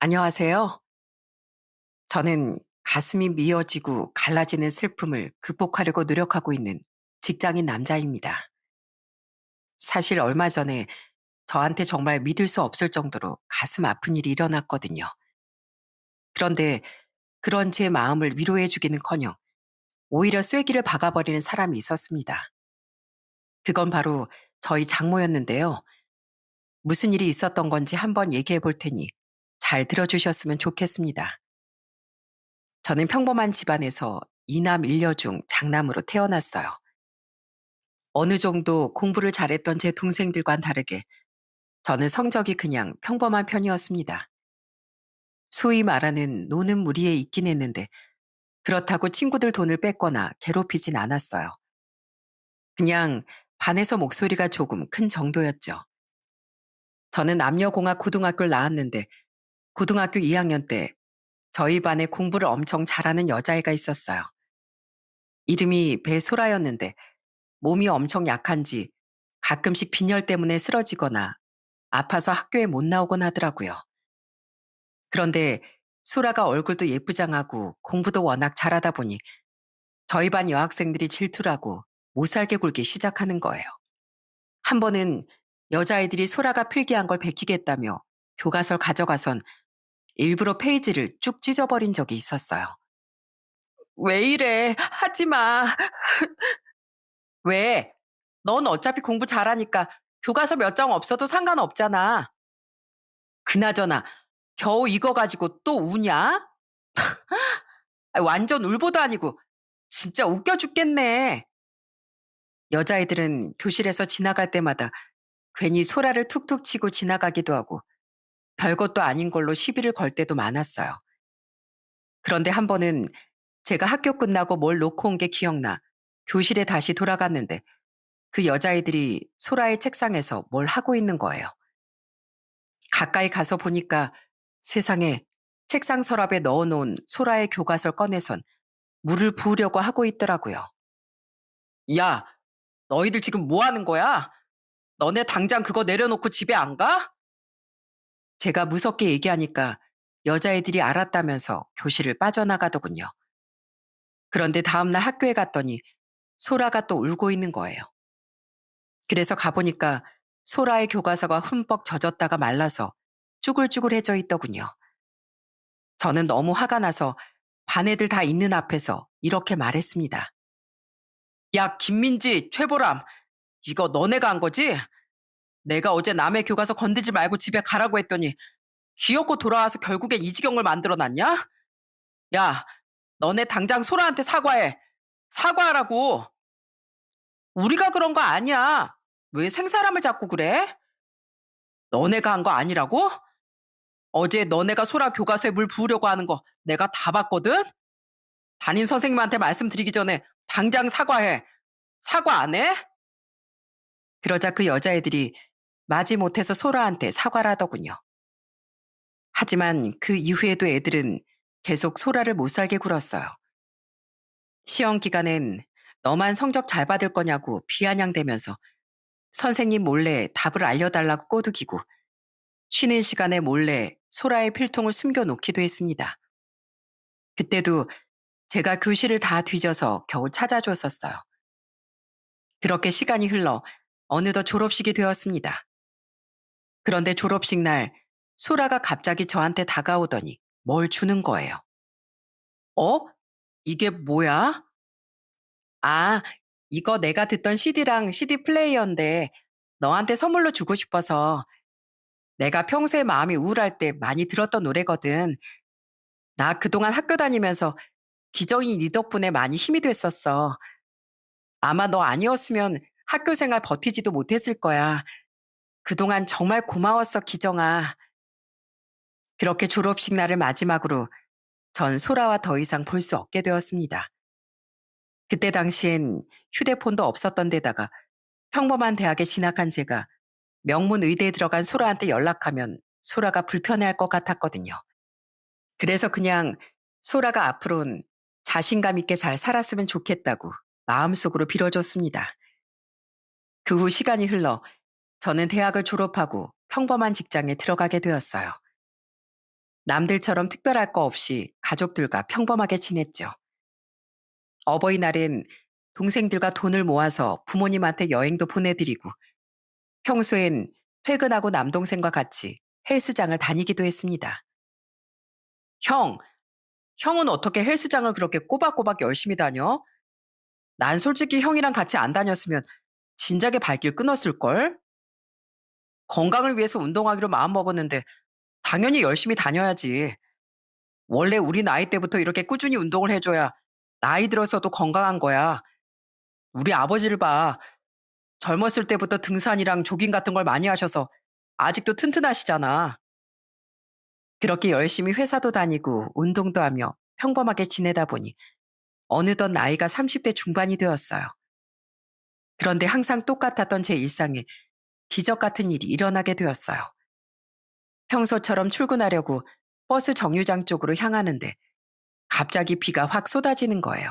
안녕하세요. 저는 가슴이 미어지고 갈라지는 슬픔을 극복하려고 노력하고 있는 직장인 남자입니다. 사실 얼마 전에 저한테 정말 믿을 수 없을 정도로 가슴 아픈 일이 일어났거든요. 그런데 그런 제 마음을 위로해 주기는커녕 오히려 쐐기를 박아버리는 사람이 있었습니다. 그건 바로 저희 장모였는데요. 무슨 일이 있었던 건지 한번 얘기해 볼 테니 잘 들어주셨으면 좋겠습니다. 저는 평범한 집안에서 이남 일녀 중 장남으로 태어났어요. 어느 정도 공부를 잘했던 제 동생들과는 다르게 저는 성적이 그냥 평범한 편이었습니다. 소위 말하는 노는 무리에 있긴 했는데 그렇다고 친구들 돈을 뺏거나 괴롭히진 않았어요. 그냥 반에서 목소리가 조금 큰 정도였죠. 저는 남녀공학 고등학교를 나왔는데 고등학교 2학년 때 저희 반에 공부를 엄청 잘하는 여자애가 있었어요. 이름이 배소라였는데 몸이 엄청 약한지 가끔씩 빈혈 때문에 쓰러지거나 아파서 학교에 못 나오곤 하더라고요. 그런데 소라가 얼굴도 예쁘장하고 공부도 워낙 잘하다 보니 저희 반 여학생들이 질투를 하고 못 살게 굴기 시작하는 거예요. 한 번은 여자애들이 소라가 필기한 걸 베끼겠다며 교과서를 가져가선 일부러 페이지를 쭉 찢어버린 적이 있었어요. 왜 이래? 하지 마. 왜? 넌 어차피 공부 잘하니까 교과서 몇 장 없어도 상관없잖아. 그나저나 겨우 이거 가지고 또 우냐? 완전 울보도 아니고 진짜 웃겨 죽겠네. 여자애들은 교실에서 지나갈 때마다 괜히 소라를 툭툭 치고 지나가기도 하고 별것도 아닌 걸로 시비를 걸 때도 많았어요. 그런데 한 번은 제가 학교 끝나고 뭘 놓고 온 게 기억나 교실에 다시 돌아갔는데 그 여자애들이 소라의 책상에서 뭘 하고 있는 거예요. 가까이 가서 보니까 세상에 책상 서랍에 넣어놓은 소라의 교과서를 꺼내선 물을 부으려고 하고 있더라고요. 야, 너희들 지금 뭐 하는 거야? 너네 당장 그거 내려놓고 집에 안 가? 제가 무섭게 얘기하니까 여자애들이 알았다면서 교실을 빠져나가더군요. 그런데 다음날 학교에 갔더니 소라가 또 울고 있는 거예요. 그래서 가보니까 소라의 교과서가 흠뻑 젖었다가 말라서 쭈글쭈글해져 있더군요. 저는 너무 화가 나서 반 애들 다 있는 앞에서 이렇게 말했습니다. 야, 김민지, 최보람, 이거 너네가 한 거지? 내가 어제 남의 교과서 건들지 말고 집에 가라고 했더니 귀엽고 돌아와서 결국엔 이 지경을 만들어 놨냐? 야, 너네 당장 소라한테 사과해. 사과하라고. 우리가 그런 거 아니야. 왜 생사람을 자꾸 그래? 너네가 한 거 아니라고? 어제 너네가 소라 교과서에 물 부으려고 하는 거 내가 다 봤거든? 담임 선생님한테 말씀드리기 전에 당장 사과해. 사과 안 해? 그러자 그 여자애들이 마지못해서 소라한테 사과를 하더군요. 하지만 그 이후에도 애들은 계속 소라를 못 살게 굴었어요. 시험 기간엔 너만 성적 잘 받을 거냐고 비아냥대면서 선생님 몰래 답을 알려달라고 꼬드기고 쉬는 시간에 몰래 소라의 필통을 숨겨놓기도 했습니다. 그때도 제가 교실을 다 뒤져서 겨우 찾아줬었어요. 그렇게 시간이 흘러 어느덧 졸업식이 되었습니다. 그런데 졸업식 날 소라가 갑자기 저한테 다가오더니 뭘 주는 거예요. 어? 이게 뭐야? 아, 이거 내가 듣던 CD랑 CD 플레이어인데 너한테 선물로 주고 싶어서 내가 평소에 마음이 우울할 때 많이 들었던 노래거든. 나 그동안 학교 다니면서 기정이 네 덕분에 많이 힘이 됐었어. 아마 너 아니었으면 학교 생활 버티지도 못했을 거야. 그동안 정말 고마웠어, 기정아. 그렇게 졸업식 날을 마지막으로 전 소라와 더 이상 볼 수 없게 되었습니다. 그때 당시엔 휴대폰도 없었던 데다가 평범한 대학에 진학한 제가 명문 의대에 들어간 소라한테 연락하면 소라가 불편해할 것 같았거든요. 그래서 그냥 소라가 앞으론 자신감 있게 잘 살았으면 좋겠다고 마음속으로 빌어줬습니다. 그 후 시간이 흘러 저는 대학을 졸업하고 평범한 직장에 들어가게 되었어요. 남들처럼 특별할 거 없이 가족들과 평범하게 지냈죠. 어버이날엔 동생들과 돈을 모아서 부모님한테 여행도 보내드리고, 평소엔 퇴근하고 남동생과 같이 헬스장을 다니기도 했습니다. 형, 형은 어떻게 헬스장을 그렇게 꼬박꼬박 열심히 다녀? 난 솔직히 형이랑 같이 안 다녔으면 진작에 발길 끊었을걸? 건강을 위해서 운동하기로 마음먹었는데 당연히 열심히 다녀야지. 원래 우리 나이 때부터 이렇게 꾸준히 운동을 해줘야 나이 들어서도 건강한 거야. 우리 아버지를 봐. 젊었을 때부터 등산이랑 조깅 같은 걸 많이 하셔서 아직도 튼튼하시잖아. 그렇게 열심히 회사도 다니고 운동도 하며 평범하게 지내다 보니 어느덧 나이가 30대 중반이 되었어요. 그런데 항상 똑같았던 제 일상에 기적 같은 일이 일어나게 되었어요. 평소처럼 출근하려고 버스 정류장 쪽으로 향하는데 갑자기 비가 확 쏟아지는 거예요.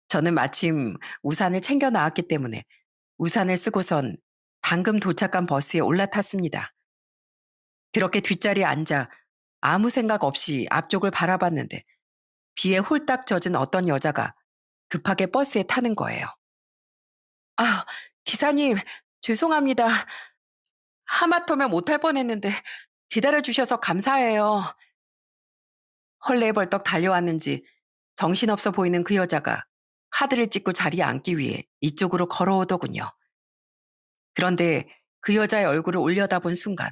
저는 마침 우산을 챙겨 나왔기 때문에 우산을 쓰고선 방금 도착한 버스에 올라탔습니다. 그렇게 뒷자리에 앉아 아무 생각 없이 앞쪽을 바라봤는데 비에 홀딱 젖은 어떤 여자가 급하게 버스에 타는 거예요. 아, 기사님, 죄송합니다. 하마터면 못할 뻔했는데 기다려주셔서 감사해요. 헐레벌떡 달려왔는지 정신없어 보이는 그 여자가 카드를 찍고 자리에 앉기 위해 이쪽으로 걸어오더군요. 그런데 그 여자의 얼굴을 올려다본 순간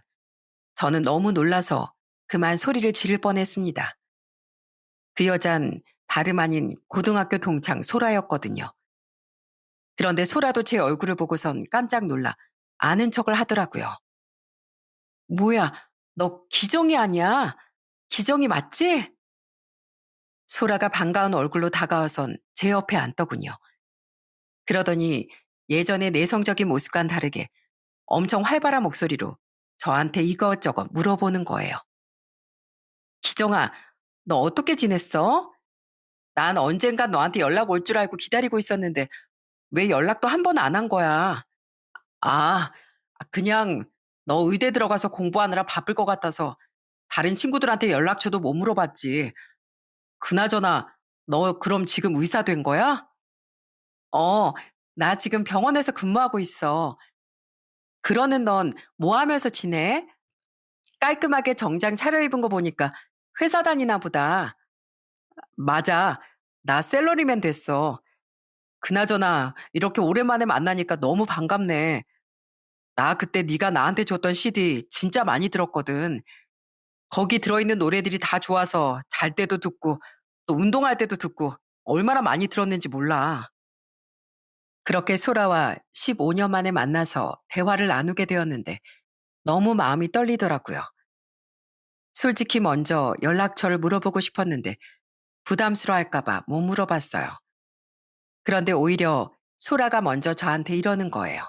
저는 너무 놀라서 그만 소리를 지를 뻔했습니다. 그 여잔 다름 아닌 고등학교 동창 소라였거든요. 그런데 소라도 제 얼굴을 보고선 깜짝 놀라 아는 척을 하더라고요. 뭐야, 너 기정이 아니야? 기정이 맞지? 소라가 반가운 얼굴로 다가와선 제 옆에 앉더군요. 그러더니 예전의 내성적인 모습과는 다르게 엄청 활발한 목소리로 저한테 이것저것 물어보는 거예요. 기정아, 너 어떻게 지냈어? 난 언젠간 너한테 연락 올 줄 알고 기다리고 있었는데 왜 연락도 한 번 안 한 거야? 아, 그냥 너 의대 들어가서 공부하느라 바쁠 것 같아서 다른 친구들한테 연락처도 못 물어봤지. 그나저나 너 그럼 지금 의사 된 거야? 어, 나 지금 병원에서 근무하고 있어. 그러는 넌 뭐 하면서 지내? 깔끔하게 정장 차려입은 거 보니까 회사 다니나 보다. 맞아. 나 샐러리맨 됐어. 그나저나 이렇게 오랜만에 만나니까 너무 반갑네. 나 그때 네가 나한테 줬던 CD 진짜 많이 들었거든. 거기 들어있는 노래들이 다 좋아서 잘 때도 듣고 또 운동할 때도 듣고 얼마나 많이 들었는지 몰라. 그렇게 소라와 15년 만에 만나서 대화를 나누게 되었는데 너무 마음이 떨리더라고요. 솔직히 먼저 연락처를 물어보고 싶었는데 부담스러워할까봐 못 물어봤어요. 그런데 오히려 소라가 먼저 저한테 이러는 거예요.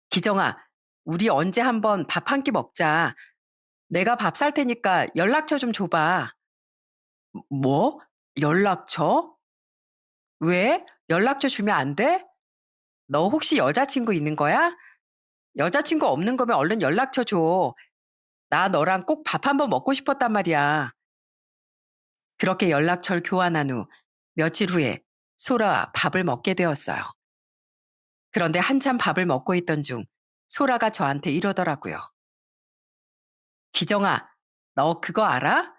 기정아, 우리 언제 한번 밥 한 끼 먹자. 내가 밥 살 테니까 연락처 좀 줘봐. 뭐? 연락처? 왜? 연락처 주면 안 돼? 너 혹시 여자친구 있는 거야? 여자친구 없는 거면 얼른 연락처 줘. 나 너랑 꼭 밥 한번 먹고 싶었단 말이야. 그렇게 연락처를 교환한 후 며칠 후에 소라와 밥을 먹게 되었어요. 그런데 한참 밥을 먹고 있던 중 소라가 저한테 이러더라고요. 기정아, 너 그거 알아?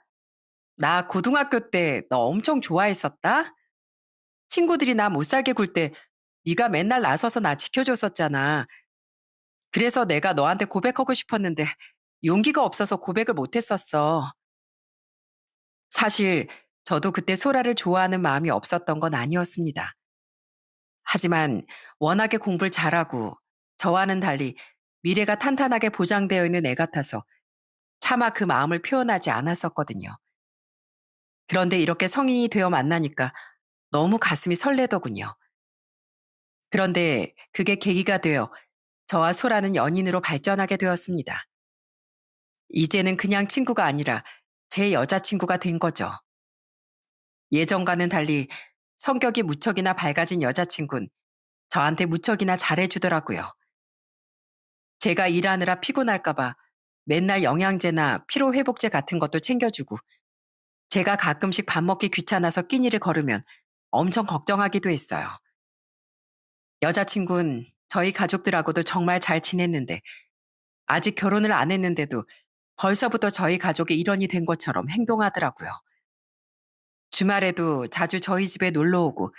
나 고등학교 때 너 엄청 좋아했었다? 친구들이 나 못 살게 굴 때 네가 맨날 나서서 나 지켜줬었잖아. 그래서 내가 너한테 고백하고 싶었는데 용기가 없어서 고백을 못 했었어. 사실 저도 그때 소라를 좋아하는 마음이 없었던 건 아니었습니다. 하지만 워낙에 공부를 잘하고 저와는 달리 미래가 탄탄하게 보장되어 있는 애 같아서 차마 그 마음을 표현하지 않았었거든요. 그런데 이렇게 성인이 되어 만나니까 너무 가슴이 설레더군요. 그런데 그게 계기가 되어 저와 소라는 연인으로 발전하게 되었습니다. 이제는 그냥 친구가 아니라 제 여자친구가 된 거죠. 예전과는 달리 성격이 무척이나 밝아진 여자친구는 저한테 무척이나 잘해주더라고요. 제가 일하느라 피곤할까봐 맨날 영양제나 피로회복제 같은 것도 챙겨주고 제가 가끔씩 밥 먹기 귀찮아서 끼니를 걸으면 엄청 걱정하기도 했어요. 여자친구는 저희 가족들하고도 정말 잘 지냈는데 아직 결혼을 안 했는데도 벌써부터 저희 가족의 일원이 된 것처럼 행동하더라고요. 주말에도 자주 저희 집에 놀러 오고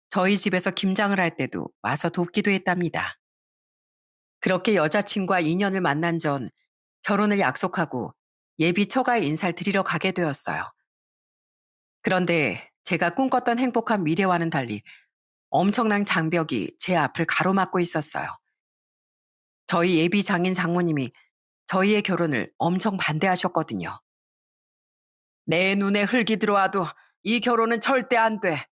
저희 집에서 김장을 할 때도 와서 돕기도 했답니다. 그렇게 여자친구와 인연을 만난 전 결혼을 약속하고 예비 처가에 인사를 드리러 가게 되었어요. 그런데 제가 꿈꿨던 행복한 미래와는 달리 엄청난 장벽이 제 앞을 가로막고 있었어요. 저희 예비 장인 장모님이 저희의 결혼을 엄청 반대하셨거든요. 내 눈에 흙이 들어와도 이 결혼은 절대 안 돼.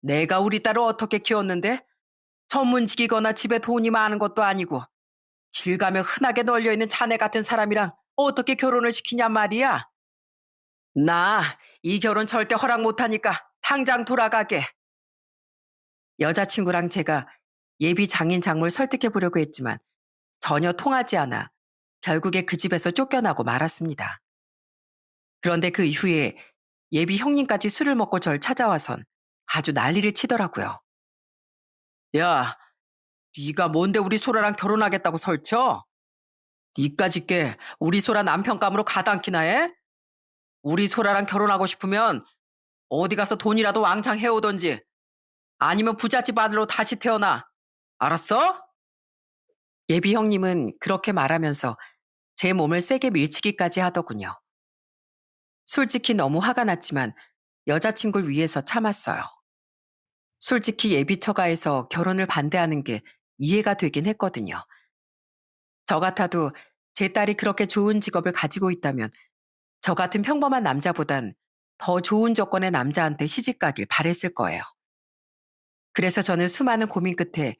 내가 우리 딸을 어떻게 키웠는데? 전문직이거나 집에 돈이 많은 것도 아니고 길 가며 흔하게 널려 있는 자네 같은 사람이랑 어떻게 결혼을 시키냔 말이야. 나 이 결혼 절대 허락 못하니까 당장 돌아가게. 여자친구랑 제가 예비 장인 장모를 설득해 보려고 했지만 전혀 통하지 않아 결국에 그 집에서 쫓겨나고 말았습니다. 그런데 그 이후에 예비 형님까지 술을 먹고 절 찾아와선 아주 난리를 치더라고요. 야, 네가 뭔데 우리 소라랑 결혼하겠다고 설쳐? 니까짓 게 우리 소라 남편감으로 가당키나 해? 우리 소라랑 결혼하고 싶으면 어디 가서 돈이라도 왕창 해오던지 아니면 부잣집 아들로 다시 태어나. 알았어? 예비 형님은 그렇게 말하면서 제 몸을 세게 밀치기까지 하더군요. 솔직히 너무 화가 났지만 여자친구를 위해서 참았어요. 솔직히 예비 처가에서 결혼을 반대하는 게 이해가 되긴 했거든요. 저 같아도 제 딸이 그렇게 좋은 직업을 가지고 있다면 저 같은 평범한 남자보단 더 좋은 조건의 남자한테 시집가길 바랬을 거예요. 그래서 저는 수많은 고민 끝에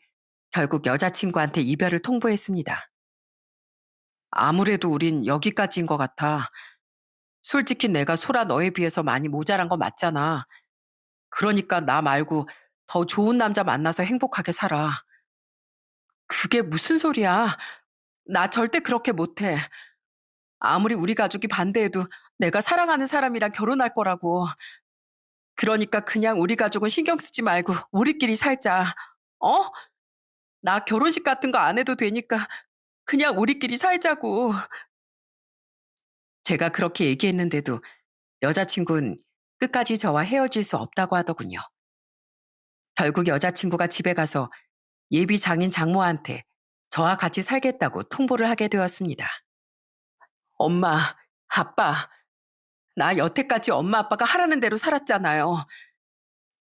결국 여자친구한테 이별을 통보했습니다. 아무래도 우린 여기까지인 것 같아. 솔직히 내가 소라 너에 비해서 많이 모자란 거 맞잖아. 그러니까 나 말고 더 좋은 남자 만나서 행복하게 살아. 그게 무슨 소리야. 나 절대 그렇게 못해. 아무리 우리 가족이 반대해도 내가 사랑하는 사람이랑 결혼할 거라고. 그러니까 그냥 우리 가족은 신경 쓰지 말고 우리끼리 살자. 어? 나 결혼식 같은 거 안 해도 되니까 그냥 우리끼리 살자고. 제가 그렇게 얘기했는데도 여자친구는 끝까지 저와 헤어질 수 없다고 하더군요. 결국 여자친구가 집에 가서 예비 장인 장모한테 저와 같이 살겠다고 통보를 하게 되었습니다. 엄마, 아빠, 나 여태까지 엄마 아빠가 하라는 대로 살았잖아요.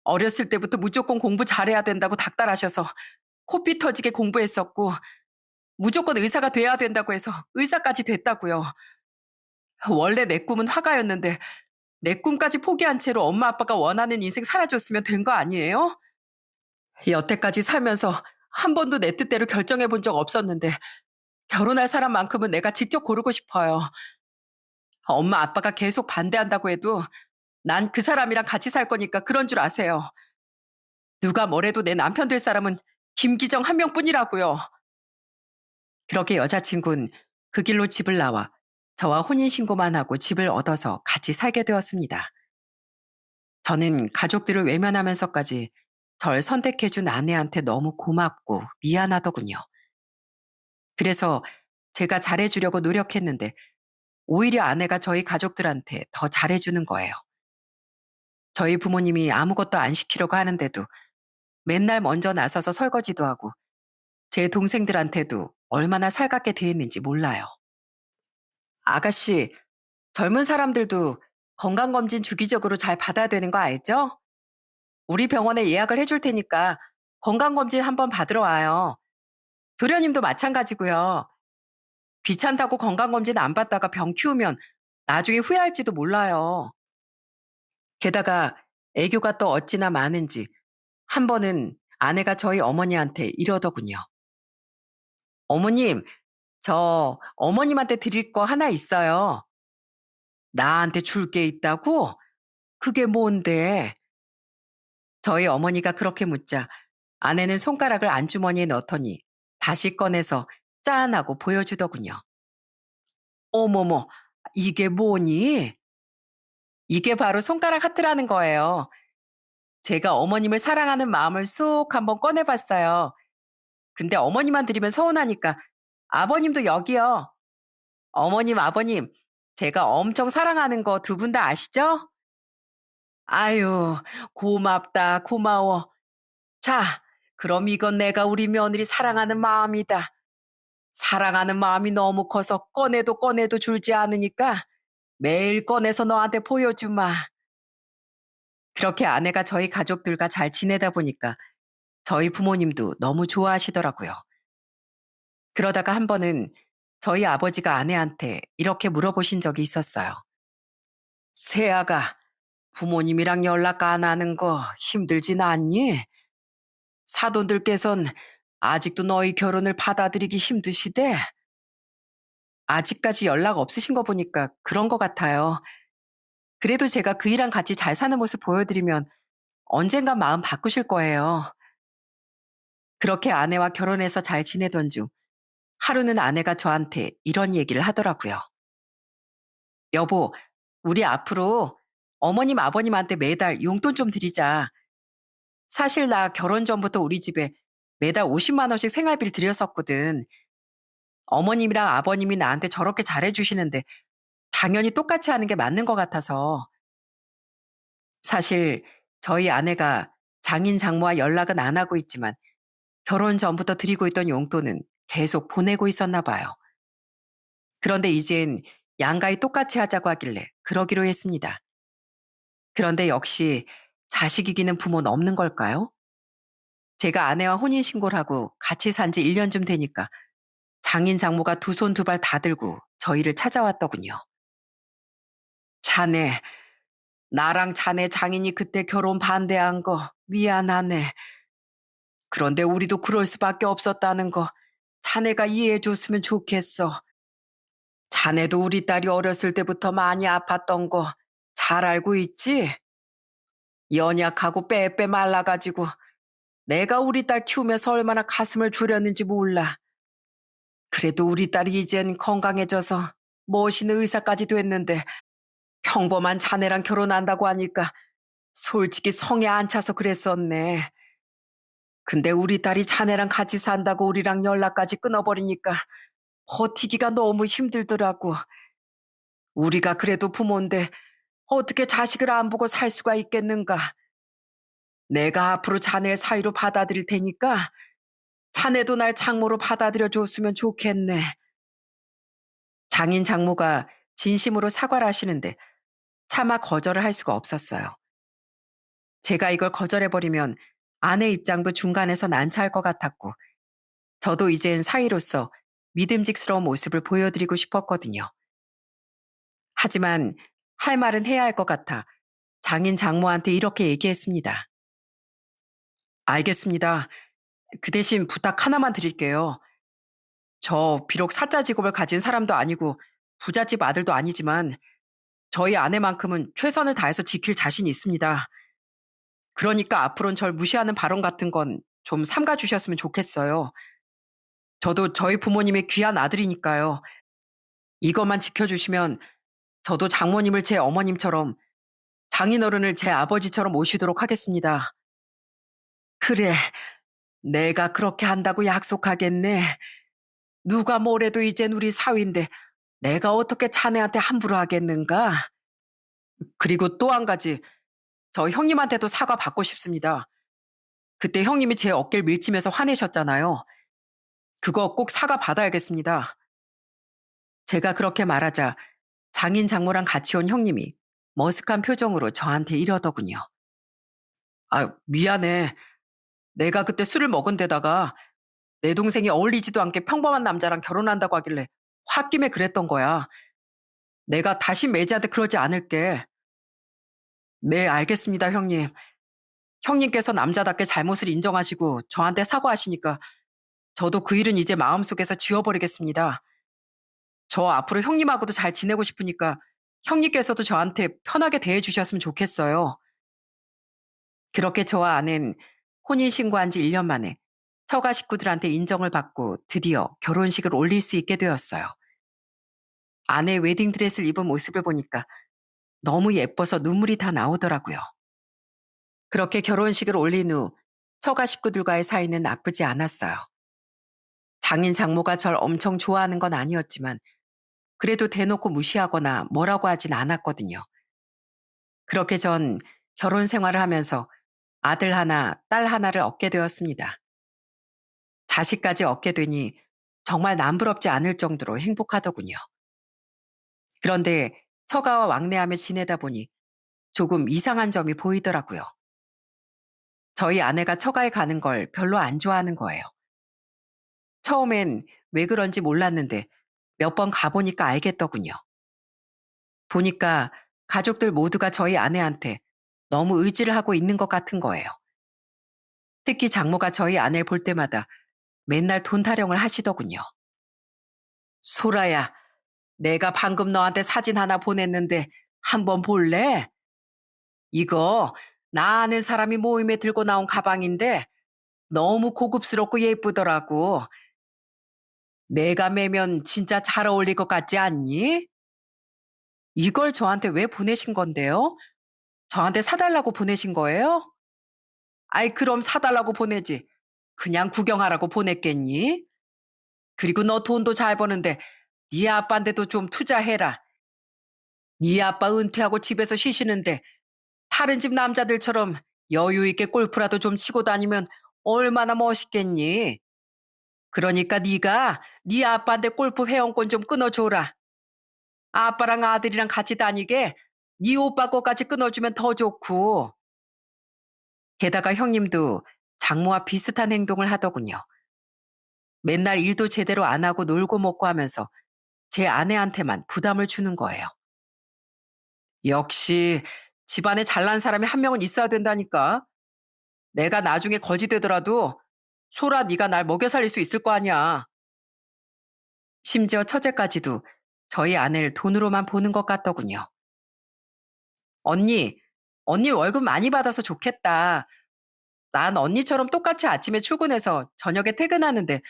어렸을 때부터 무조건 공부 잘해야 된다고 닥달하셔서 코피 터지게 공부했었고 무조건 의사가 돼야 된다고 해서 의사까지 됐다고요. 원래 내 꿈은 화가였는데 내 꿈까지 포기한 채로 엄마 아빠가 원하는 인생 살아줬으면 된 거 아니에요? 여태까지 살면서 한 번도 내 뜻대로 결정해 본 적 없었는데 결혼할 사람만큼은 내가 직접 고르고 싶어요. 엄마 아빠가 계속 반대한다고 해도 난 그 사람이랑 같이 살 거니까 그런 줄 아세요. 누가 뭐래도 내 남편 될 사람은 김기정 한 명뿐이라고요. 그렇게 여자친구는 그 길로 집을 나와 저와 혼인신고만 하고 집을 얻어서 같이 살게 되었습니다. 저는 가족들을 외면하면서까지 절 선택해준 아내한테 너무 고맙고 미안하더군요. 그래서 제가 잘해주려고 노력했는데 오히려 아내가 저희 가족들한테 더 잘해주는 거예요. 저희 부모님이 아무것도 안 시키려고 하는데도 맨날 먼저 나서서 설거지도 하고 제 동생들한테도 얼마나 살갑게 대했는지 몰라요. 아가씨, 젊은 사람들도 건강검진 주기적으로 잘 받아야 되는 거 알죠? 우리 병원에 예약을 해줄 테니까 건강검진 한번 받으러 와요. 도련님도 마찬가지고요. 귀찮다고 건강검진 안 받다가 병 키우면 나중에 후회할지도 몰라요. 게다가 애교가 또 어찌나 많은지 한 번은 아내가 저희 어머니한테 이러더군요. 어머님, 저 어머님한테 드릴 거 하나 있어요. 나한테 줄 게 있다고? 그게 뭔데? 저희 어머니가 그렇게 묻자 아내는 손가락을 안주머니에 넣더니 다시 꺼내서 짠하고 보여주더군요. 어머머, 이게 뭐니? 이게 바로 손가락 하트라는 거예요. 제가 어머님을 사랑하는 마음을 쏙 한번 꺼내 봤어요. 근데 어머니만 드리면 서운하니까 아버님도 여기요. 어머님, 아버님, 제가 엄청 사랑하는 거 두 분 다 아시죠? 아유, 고맙다, 고마워. 자, 그럼 이건 내가 우리 며느리 사랑하는 마음이다. 사랑하는 마음이 너무 커서 꺼내도 꺼내도 줄지 않으니까 매일 꺼내서 너한테 보여주마. 그렇게 아내가 저희 가족들과 잘 지내다 보니까 저희 부모님도 너무 좋아하시더라고요. 그러다가 한 번은 저희 아버지가 아내한테 이렇게 물어보신 적이 있었어요. 세아가 부모님이랑 연락 안 하는 거 힘들진 않니? 사돈들께선 아직도 너희 결혼을 받아들이기 힘드시대? 아직까지 연락 없으신 거 보니까 그런 것 같아요. 그래도 제가 그이랑 같이 잘 사는 모습 보여드리면 언젠간 마음 바꾸실 거예요. 그렇게 아내와 결혼해서 잘 지내던 중 하루는 아내가 저한테 이런 얘기를 하더라고요. 여보, 우리 앞으로 어머님, 아버님한테 매달 용돈 좀 드리자. 사실 나 결혼 전부터 우리 집에 매달 50만 원씩 생활비를 드렸었거든. 어머님이랑 아버님이 나한테 저렇게 잘해주시는데 당연히 똑같이 하는 게 맞는 것 같아서. 사실 저희 아내가 장인 장모와 연락은 안 하고 있지만 결혼 전부터 드리고 있던 용돈은 계속 보내고 있었나 봐요. 그런데 이젠 양가히 똑같이 하자고 하길래 그러기로 했습니다. 그런데 역시 자식 이기는 부모는 없는 걸까요? 제가 아내와 혼인신고를 하고 같이 산지 1년쯤 되니까 장인 장모가 두 손 두 발 다 들고 저희를 찾아왔더군요. 자네, 나랑 자네 장인이 그때 결혼 반대한 거 미안하네. 그런데 우리도 그럴 수밖에 없었다는 거 자네가 이해해 줬으면 좋겠어. 자네도 우리 딸이 어렸을 때부터 많이 아팠던 거 잘 알고 있지? 연약하고 빼빼 말라가지고 내가 우리 딸 키우면서 얼마나 가슴을 졸였는지 몰라. 그래도 우리 딸이 이젠 건강해져서 멋있는 의사까지 됐는데 평범한 자네랑 결혼한다고 하니까 솔직히 성에 안 차서 그랬었네. 근데 우리 딸이 자네랑 같이 산다고 우리랑 연락까지 끊어버리니까 버티기가 너무 힘들더라고. 우리가 그래도 부모인데 어떻게 자식을 안 보고 살 수가 있겠는가. 내가 앞으로 자네를 사위로 받아들일 테니까 자네도 날 장모로 받아들여 줬으면 좋겠네. 장인 장모가 진심으로 사과를 하시는데 차마 거절을 할 수가 없었어요. 제가 이걸 거절해버리면 아내 입장도 중간에서 난처할 것 같았고 저도 이젠 사위로서 믿음직스러운 모습을 보여드리고 싶었거든요. 하지만 할 말은 해야 할 것 같아 장인 장모한테 이렇게 얘기했습니다. 알겠습니다. 그 대신 부탁 하나만 드릴게요. 저 비록 사짜 직업을 가진 사람도 아니고 부잣집 아들도 아니지만 저희 아내만큼은 최선을 다해서 지킬 자신이 있습니다. 그러니까 앞으로는 절 무시하는 발언 같은 건 좀 삼가 주셨으면 좋겠어요. 저도 저희 부모님의 귀한 아들이니까요. 이것만 지켜주시면 저도 장모님을 제 어머님처럼 장인어른을 제 아버지처럼 모시도록 하겠습니다. 그래, 내가 그렇게 한다고 약속하겠네. 누가 뭐래도 이젠 우리 사위인데 내가 어떻게 자네한테 함부로 하겠는가? 그리고 또 한 가지, 저 형님한테도 사과 받고 싶습니다. 그때 형님이 제 어깨를 밀치면서 화내셨잖아요. 그거 꼭 사과 받아야겠습니다. 제가 그렇게 말하자 장인 장모랑 같이 온 형님이 머쓱한 표정으로 저한테 이러더군요. 아, 미안해. 내가 그때 술을 먹은 데다가 내 동생이 어울리지도 않게 평범한 남자랑 결혼한다고 하길래 홧김에 그랬던 거야. 내가 다시 매지한테 그러지 않을게. 네, 알겠습니다, 형님. 형님께서 남자답게 잘못을 인정하시고 저한테 사과하시니까 저도 그 일은 이제 마음속에서 지워버리겠습니다. 저 앞으로 형님하고도 잘 지내고 싶으니까 형님께서도 저한테 편하게 대해주셨으면 좋겠어요. 그렇게 저와 아내는 혼인신고한 지 1년 만에 처가 식구들한테 인정을 받고 드디어 결혼식을 올릴 수 있게 되었어요. 아내 웨딩드레스를 입은 모습을 보니까 너무 예뻐서 눈물이 다 나오더라고요. 그렇게 결혼식을 올린 후 처가 식구들과의 사이는 나쁘지 않았어요. 장인 장모가 절 엄청 좋아하는 건 아니었지만 그래도 대놓고 무시하거나 뭐라고 하진 않았거든요. 그렇게 전 결혼 생활을 하면서 아들 하나, 딸 하나를 얻게 되었습니다. 자식까지 얻게 되니 정말 남부럽지 않을 정도로 행복하더군요. 그런데 처가와 왕래하며 지내다 보니 조금 이상한 점이 보이더라고요. 저희 아내가 처가에 가는 걸 별로 안 좋아하는 거예요. 처음엔 왜 그런지 몰랐는데 몇 번 가보니까 알겠더군요. 보니까 가족들 모두가 저희 아내한테 너무 의지를 하고 있는 것 같은 거예요. 특히 장모가 저희 아내를 볼 때마다 맨날 돈 타령을 하시더군요. 소라야, 내가 방금 너한테 사진 하나 보냈는데 한번 볼래? 이거 나 아는 사람이 모임에 들고 나온 가방인데 너무 고급스럽고 예쁘더라고. 내가 매면 진짜 잘 어울릴 것 같지 않니? 이걸 저한테 왜 보내신 건데요? 저한테 사달라고 보내신 거예요? 아이, 그럼 사달라고 보내지. 그냥 구경하라고 보냈겠니? 그리고 너 돈도 잘 버는데 네 아빠인데도 좀 투자해라. 네 아빠 은퇴하고 집에서 쉬시는데 다른 집 남자들처럼 여유 있게 골프라도 좀 치고 다니면 얼마나 멋있겠니? 그러니까 네가 네 아빠한테 골프 회원권 좀 끊어줘라. 아빠랑 아들이랑 같이 다니게 네 오빠 거까지 끊어주면 더 좋고. 게다가 형님도 장모와 비슷한 행동을 하더군요. 맨날 일도 제대로 안 하고 놀고 먹고 하면서 제 아내한테만 부담을 주는 거예요. 역시 집안에 잘난 사람이 한 명은 있어야 된다니까. 내가 나중에 거지 되더라도 소라 네가 날 먹여 살릴 수 있을 거 아니야. 심지어 처제까지도 저희 아내를 돈으로만 보는 것 같더군요. 언니, 언니 월급 많이 받아서 좋겠다. 난 언니처럼 똑같이 아침에 출근해서 저녁에 퇴근하는데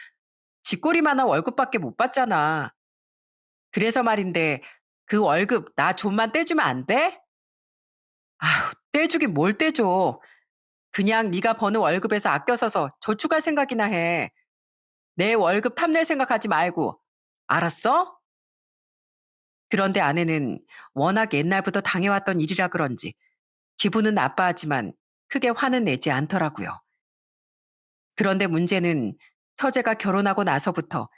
쥐꼬리만한 월급밖에 못 받잖아. 그래서 말인데 그 월급 나 좀만 떼주면 안 돼? 아휴, 떼주긴 뭘 떼줘. 그냥 네가 버는 월급에서 아껴 써서 저축할 생각이나 해. 내 월급 탐낼 생각하지 말고. 알았어? 그런데 아내는 워낙 옛날부터 당해왔던 일이라 그런지 기분은 나빠하지만 크게 화는 내지 않더라고요. 그런데 문제는 처제가 결혼하고 나서부터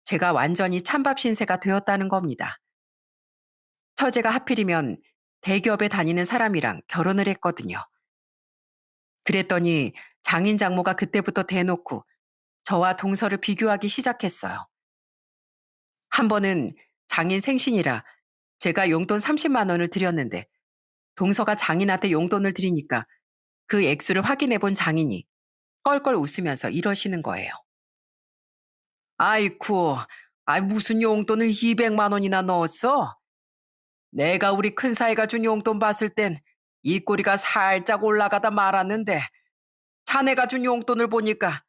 제가 완전히 찬밥 신세가 되었다는 겁니다. 처제가 하필이면 대기업에 다니는 사람이랑 결혼을 했거든요. 그랬더니 장인 장모가 그때부터 대놓고 저와 동서를 비교하기 시작했어요. 한 번은 장인 생신이라 제가 용돈 30만 원을 드렸는데 동서가 장인한테 용돈을 드리니까 그 액수를 확인해 본 장인이 껄껄 웃으면서 이러시는 거예요. 아이쿠, 무슨 용돈을 200만 원이나 넣었어? 내가 우리 큰 사이가 준 용돈 봤을 땐 입꼬리가 살짝 올라가다 말았는데 자네가 준 용돈을 보니까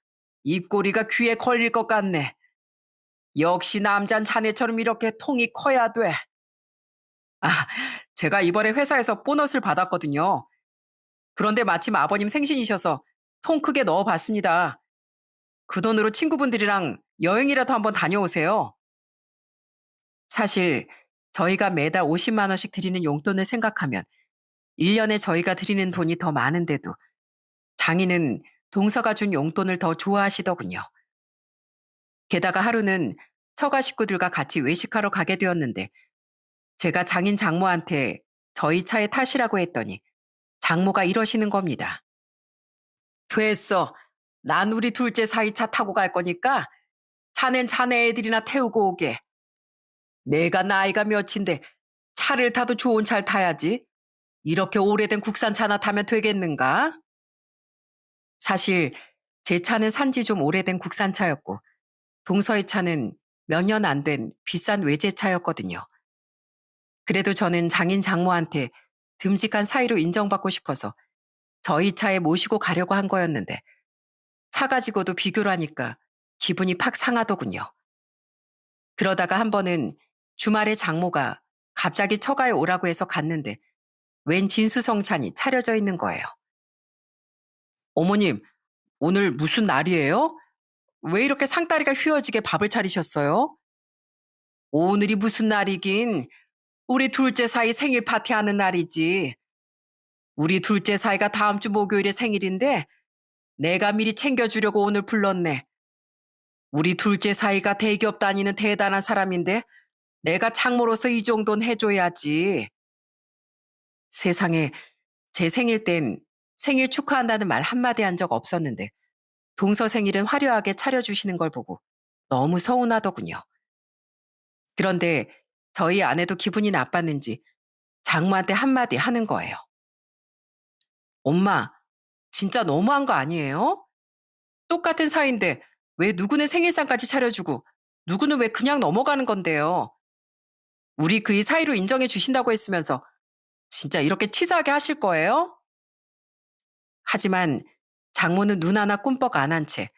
입꼬리가 귀에 걸릴 것 같네. 역시 남잔 자네처럼 이렇게 통이 커야 돼. 아, 제가 이번에 회사에서 보너스를 받았거든요. 그런데 마침 아버님 생신이셔서 통 크게 넣어봤습니다. 그 돈으로 친구분들이랑 여행이라도 한번 다녀오세요. 사실 저희가 매달 50만 원씩 드리는 용돈을 생각하면 1년에 저희가 드리는 돈이 더 많은데도 장인은 동서가 준 용돈을 더 좋아하시더군요. 게다가 하루는 처가 식구들과 같이 외식하러 가게 되었는데 제가 장인 장모한테 저희 차에 타시라고 했더니 장모가 이러시는 겁니다. 됐어. 난 우리 둘째 사이 차 타고 갈 거니까 자넨 자네 애들이나 태우고 오게. 내가 나이가 몇인데 차를 타도 좋은 차를 타야지. 이렇게 오래된 국산차나 타면 되겠는가? 사실 제 차는 산지 좀 오래된 국산차였고 동서의 차는 몇 년 안 된 비싼 외제차였거든요. 그래도 저는 장인 장모한테 듬직한 사이로 인정받고 싶어서 저희 차에 모시고 가려고 한 거였는데 차 가지고도 비교를 하니까 기분이 팍 상하더군요. 그러다가 한 번은 주말에 장모가 갑자기 처가에 오라고 해서 갔는데 웬 진수성찬이 차려져 있는 거예요. 어머님, 오늘 무슨 날이에요? 왜 이렇게 상다리가 휘어지게 밥을 차리셨어요? 오늘이 무슨 날이긴 우리 둘째 사이 생일 파티하는 날이지. 우리 둘째 사이가 다음 주 목요일에 생일인데 내가 미리 챙겨주려고 오늘 불렀네. 우리 둘째 사이가 대기업 다니는 대단한 사람인데 내가 장모로서 이 정도는 해줘야지. 세상에 제 생일 땐 생일 축하한다는 말 한마디 한 적 없었는데 동서 생일은 화려하게 차려주시는 걸 보고 너무 서운하더군요. 그런데 저희 아내도 기분이 나빴는지 장모한테 한마디 하는 거예요. 엄마, 진짜 너무한 거 아니에요? 똑같은 사이인데 왜 누구는 생일상까지 차려주고 누구는 왜 그냥 넘어가는 건데요? 우리 그이 사이로 인정해 주신다고 했으면서 진짜 이렇게 치사하게 하실 거예요? 하지만 장모는 눈 하나 꿈뻑 안 한 채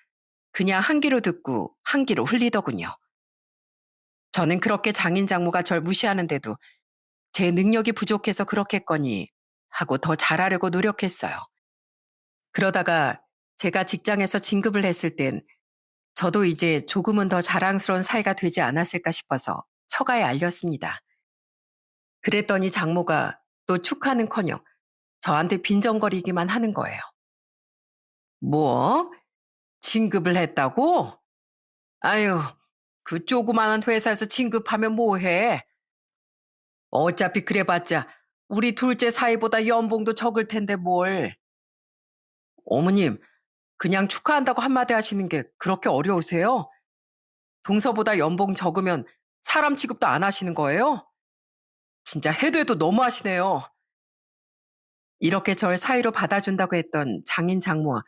그냥 한 귀로 듣고 한 귀로 흘리더군요. 저는 그렇게 장인 장모가 절 무시하는데도 제 능력이 부족해서 그렇겠거니 하고 더 잘하려고 노력했어요. 그러다가 제가 직장에서 진급을 했을 땐 저도 이제 조금은 더 자랑스러운 사이가 되지 않았을까 싶어서 처가에 알렸습니다. 그랬더니 장모가 또 축하는커녕 저한테 빈정거리기만 하는 거예요. 뭐? 진급을 했다고? 아유, 그 조그마한 회사에서 진급하면 뭐해? 어차피 그래봤자 우리 둘째 사이보다 연봉도 적을 텐데 뭘. 어머님, 그냥 축하한다고 한마디 하시는 게 그렇게 어려우세요? 동서보다 연봉 적으면 사람 취급도 안 하시는 거예요? 진짜 해도 해도 너무하시네요. 이렇게 절 사이로 받아준다고 했던 장인 장모와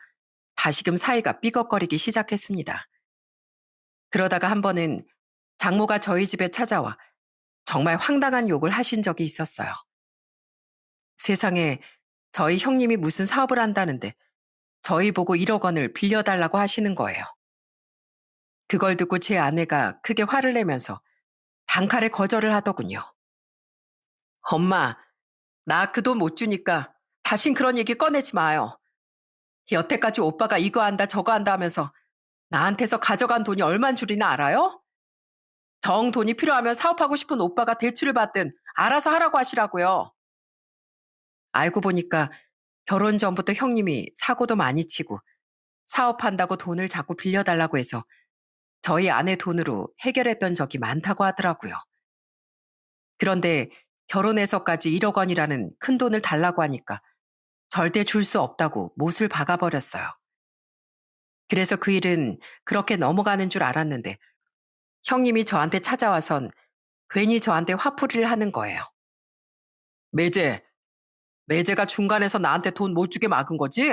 다시금 사이가 삐걱거리기 시작했습니다. 그러다가 한 번은 장모가 저희 집에 찾아와 정말 황당한 욕을 하신 적이 있었어요. 세상에 저희 형님이 무슨 사업을 한다는데 저희 보고 1억 원을 빌려달라고 하시는 거예요. 그걸 듣고 제 아내가 크게 화를 내면서 단칼에 거절을 하더군요. 엄마, 나 그 돈 못 주니까 다신 그런 얘기 꺼내지 마요. 여태까지 오빠가 이거 한다 저거 한다 하면서 나한테서 가져간 돈이 얼만 줄이나 알아요? 정 돈이 필요하면 사업하고 싶은 오빠가 대출을 받든 알아서 하라고 하시라고요. 알고 보니까 결혼 전부터 형님이 사고도 많이 치고 사업한다고 돈을 자꾸 빌려달라고 해서 저희 아내 돈으로 해결했던 적이 많다고 하더라고요. 그런데 결혼해서까지 1억 원이라는 큰 돈을 달라고 하니까 절대 줄 수 없다고 못을 박아버렸어요. 그래서 그 일은 그렇게 넘어가는 줄 알았는데 형님이 저한테 찾아와선 괜히 저한테 화풀이를 하는 거예요. 매제, 매제가 중간에서 나한테 돈 못 주게 막은 거지?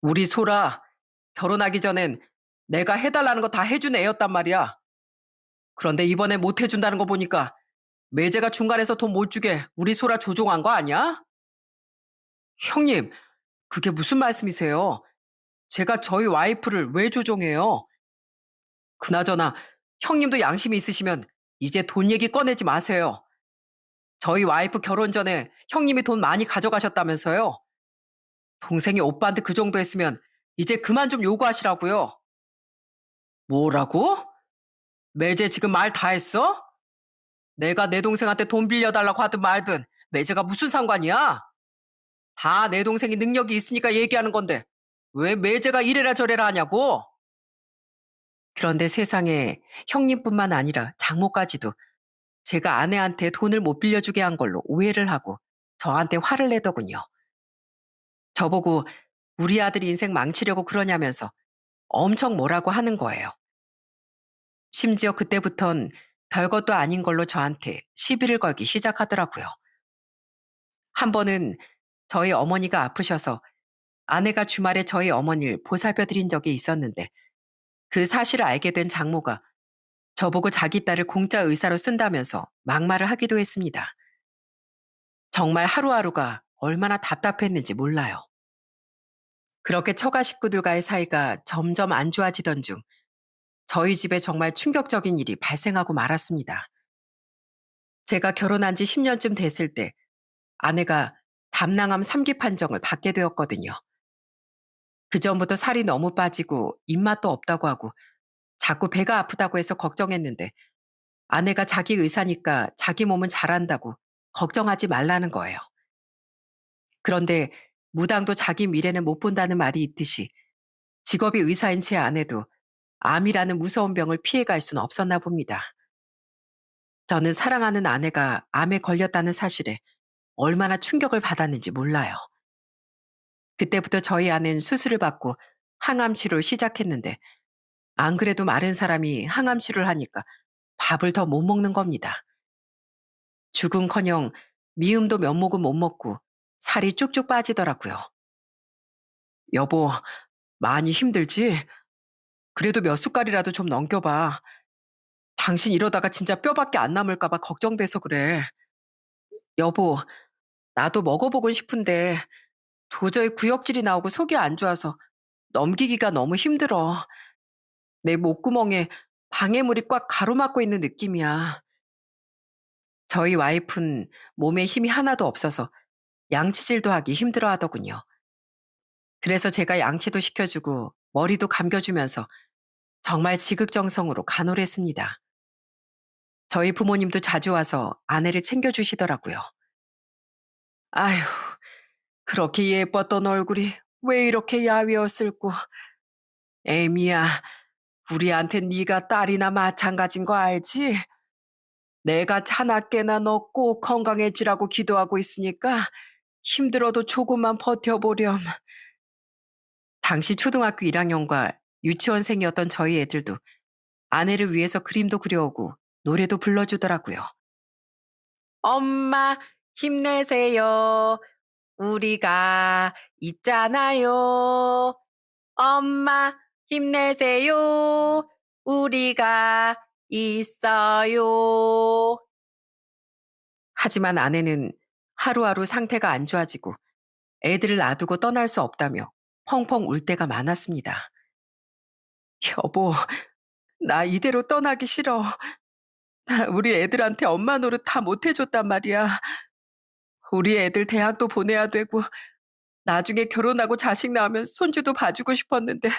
우리 소라 결혼하기 전엔 내가 해달라는 거 다 해준 애였단 말이야. 그런데 이번에 못 해준다는 거 보니까 매제가 중간에서 돈 못 주게 우리 소라 조종한 거 아니야? 형님, 그게 무슨 말씀이세요? 제가 저희 와이프를 왜 조종해요? 그나저나 형님도 양심이 있으시면 이제 돈 얘기 꺼내지 마세요. 저희 와이프 결혼 전에 형님이 돈 많이 가져가셨다면서요? 동생이 오빠한테 그 정도 했으면 이제 그만 좀 요구하시라고요. 뭐라고? 매제 지금 말 다 했어? 내가 내 동생한테 돈 빌려달라고 하든 말든 매제가 무슨 상관이야? 다 내 동생이 능력이 있으니까 얘기하는 건데 왜 매제가 이래라 저래라 하냐고? 그런데 세상에 형님뿐만 아니라 장모까지도 제가 아내한테 돈을 못 빌려주게 한 걸로 오해를 하고 저한테 화를 내더군요. 저보고 우리 아들 인생 망치려고 그러냐면서 엄청 뭐라고 하는 거예요. 심지어 그때부턴 별것도 아닌 걸로 저한테 시비를 걸기 시작하더라고요. 한 번은 저희 어머니가 아프셔서 아내가 주말에 저희 어머니를 보살펴 드린 적이 있었는데 그 사실을 알게 된 장모가 저보고 자기 딸을 공짜 의사로 쓴다면서 막말을 하기도 했습니다. 정말 하루하루가 얼마나 답답했는지 몰라요. 그렇게 처가 식구들과의 사이가 점점 안 좋아지던 중 저희 집에 정말 충격적인 일이 발생하고 말았습니다. 제가 결혼한 지 10년쯤 됐을 때 아내가 담낭암 3기 판정을 받게 되었거든요. 그전부터 살이 너무 빠지고 입맛도 없다고 하고 자꾸 배가 아프다고 해서 걱정했는데 아내가 자기 의사니까 자기 몸은 잘한다고 걱정하지 말라는 거예요. 그런데 무당도 자기 미래는 못 본다는 말이 있듯이 직업이 의사인 제 아내도 암이라는 무서운 병을 피해갈 수는 없었나 봅니다. 저는 사랑하는 아내가 암에 걸렸다는 사실에 얼마나 충격을 받았는지 몰라요. 그때부터 저희 아내는 수술을 받고 항암 치료를 시작했는데 안 그래도 마른 사람이 항암 치료를 하니까 밥을 더 못 먹는 겁니다. 죽은커녕 미음도 몇 모금 못 먹고 살이 쭉쭉 빠지더라고요. 여보, 많이 힘들지? 그래도 몇 숟갈이라도 좀 넘겨봐. 당신 이러다가 진짜 뼈밖에 안 남을까봐 걱정돼서 그래. 여보, 나도 먹어보고 싶은데 도저히 구역질이 나오고 속이 안 좋아서 넘기기가 너무 힘들어. 내 목구멍에 방해물이 꽉 가로막고 있는 느낌이야. 저희 와이프는 몸에 힘이 하나도 없어서 양치질도 하기 힘들어 하더군요. 그래서 제가 양치도 시켜주고 머리도 감겨주면서 정말 지극정성으로 간호했습니다. 저희 부모님도 자주 와서 아내를 챙겨주시더라고요. 아휴, 그렇게 예뻤던 얼굴이 왜 이렇게 야위었을꼬. 애미야, 우리한텐 네가 딸이나 마찬가지인 거 알지? 내가 차나깨나 너 꼭 건강해지라고 기도하고 있으니까 힘들어도 조금만 버텨보렴. 당시 초등학교 1학년과 유치원생이었던 저희 애들도 아내를 위해서 그림도 그려오고 노래도 불러주더라고요. 엄마, 힘내세요. 우리가 있잖아요. 엄마, 힘내세요. 우리가 있어요. 하지만 아내는 하루하루 상태가 안 좋아지고 애들을 놔두고 떠날 수 없다며 펑펑 울 때가 많았습니다. 여보, 나 이대로 떠나기 싫어. 나 우리 애들한테 엄마 노릇 다 못해줬단 말이야. 우리 애들 대학도 보내야 되고 나중에 결혼하고 자식 낳으면 손주도 봐주고 싶었는데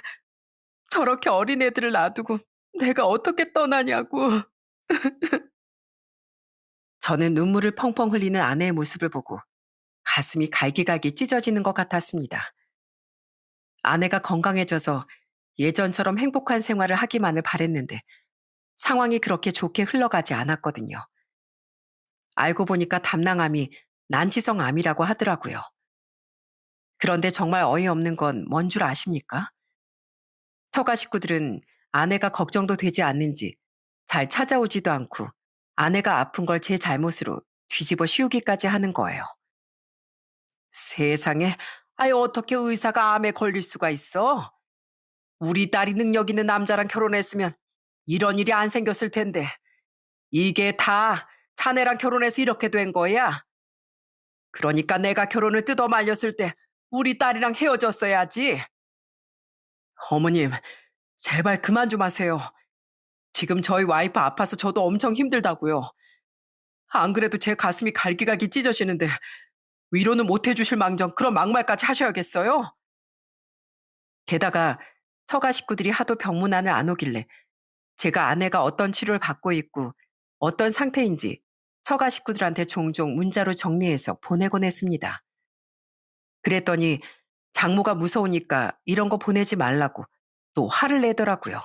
저렇게 어린 애들을 놔두고 내가 어떻게 떠나냐고. 저는 눈물을 펑펑 흘리는 아내의 모습을 보고 가슴이 갈기갈기 찢어지는 것 같았습니다. 아내가 건강해져서 예전처럼 행복한 생활을 하기만을 바랬는데 상황이 그렇게 좋게 흘러가지 않았거든요. 알고 보니까 담낭암이 난치성 암이라고 하더라고요. 그런데 정말 어이없는 건 뭔 줄 아십니까? 처가 식구들은 아내가 걱정도 되지 않는지 잘 찾아오지도 않고 아내가 아픈 걸 제 잘못으로 뒤집어 씌우기까지 하는 거예요. 세상에, 아유, 어떻게 의사가 암에 걸릴 수가 있어? 우리 딸이 능력 있는 남자랑 결혼했으면 이런 일이 안 생겼을 텐데. 이게 다 자네랑 결혼해서 이렇게 된 거야. 그러니까 내가 결혼을 뜯어 말렸을 때 우리 딸이랑 헤어졌어야지. 어머님, 제발 그만 좀 하세요. 지금 저희 와이프 아파서 저도 엄청 힘들다고요. 안 그래도 제 가슴이 갈기갈기 찢어지는데 위로는 못 해주실 망정 그런 막말까지 하셔야겠어요? 게다가 처가 식구들이 하도 병문안을 안 오길래 제가 아내가 어떤 치료를 받고 있고 어떤 상태인지 처가 식구들한테 종종 문자로 정리해서 보내곤 했습니다. 그랬더니 장모가 무서우니까 이런 거 보내지 말라고 또 화를 내더라고요.